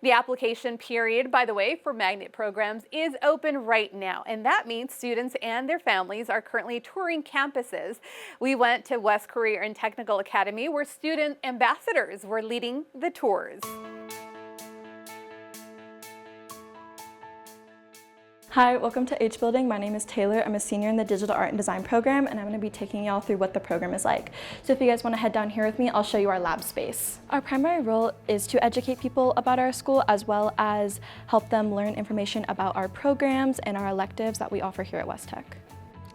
The application period, by the way, for magnet programs is open right now, and that means students and their families are currently touring campuses. We went to West Career and Technical Academy where student ambassadors were leading the tours. Hi, welcome to H Building. My name is Taylor. I'm a senior in the Digital Art and Design program, and I'm going to be taking y'all through what the program is like. So if you guys want to head down here with me, I'll show you our lab space. Our primary role is to educate people about our school as well as help them learn information about our programs and our electives that we offer here at West Tech.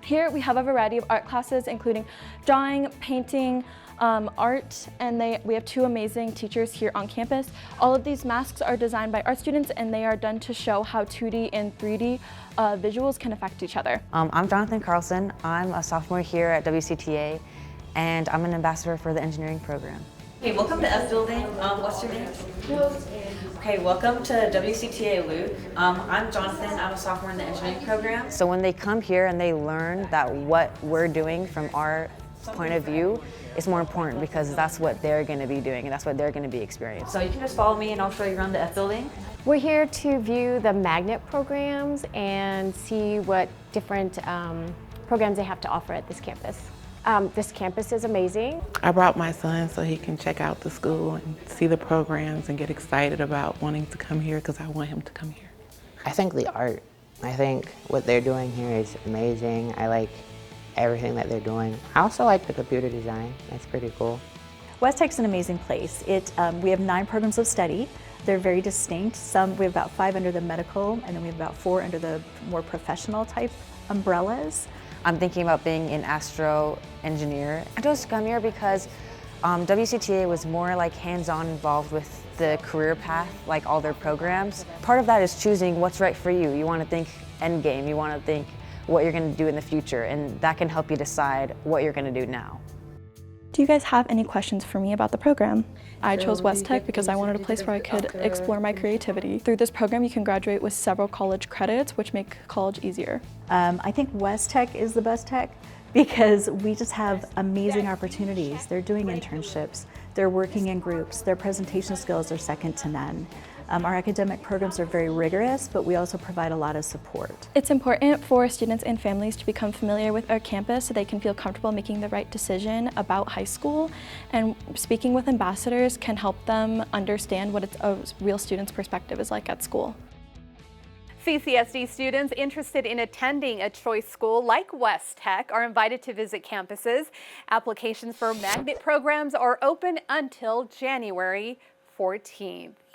Here we have a variety of art classes including drawing, painting, art, and we have two amazing teachers here on campus. All of these masks are designed by art students and they are done to show how 2D and 3D visuals can affect each other. I'm Jonathan Carlson. I'm a sophomore here at WCTA and I'm an ambassador for the engineering program. Hey, welcome to S Building. What's your name? Okay, welcome to WCTA Luke. I'm Jonathan. I'm a sophomore in the engineering program. So when they come here and they learn that what we're doing from our point of view is more important because that's what they're going to be doing and that's what they're going to be experiencing. So you can just follow me and I'll show you around the S Building. We're here to view the magnet programs and see what different programs they have to offer at this campus. This campus is amazing. I brought my son so he can check out the school and see the programs and get excited about wanting to come here because I want him to come here. I think the art. I think what they're doing here is amazing. I like everything that they're doing. I also like the computer design. That's pretty cool. West Tech's an amazing place. We have 9 programs of study. They're very distinct. We have about 5 under the medical, and then we have about 4 under the more professional type umbrellas. I'm thinking about being an astro engineer. I chose to come here because WCTA was more like hands-on involved with the career path, like all their programs. Part of that is choosing what's right for you. You want to think end game, you want to think what you're going to do in the future, and that can help you decide what you're going to do now. Do you guys have any questions for me about the program? I chose West Tech because I wanted a place where I could explore my creativity. Through this program, you can graduate with several college credits, which make college easier. I think West Tech is the best tech because we just have amazing opportunities. They're doing internships, they're working in groups, their presentation skills are second to none. Our academic programs are very rigorous, but we also provide a lot of support. It's important for students and families to become familiar with our campus so they can feel comfortable making the right decision about high school, and speaking with ambassadors can help them understand what a real student's perspective is like at school. CCSD students interested in attending a choice school like West Tech are invited to visit campuses. Applications for magnet programs are open until January 14th.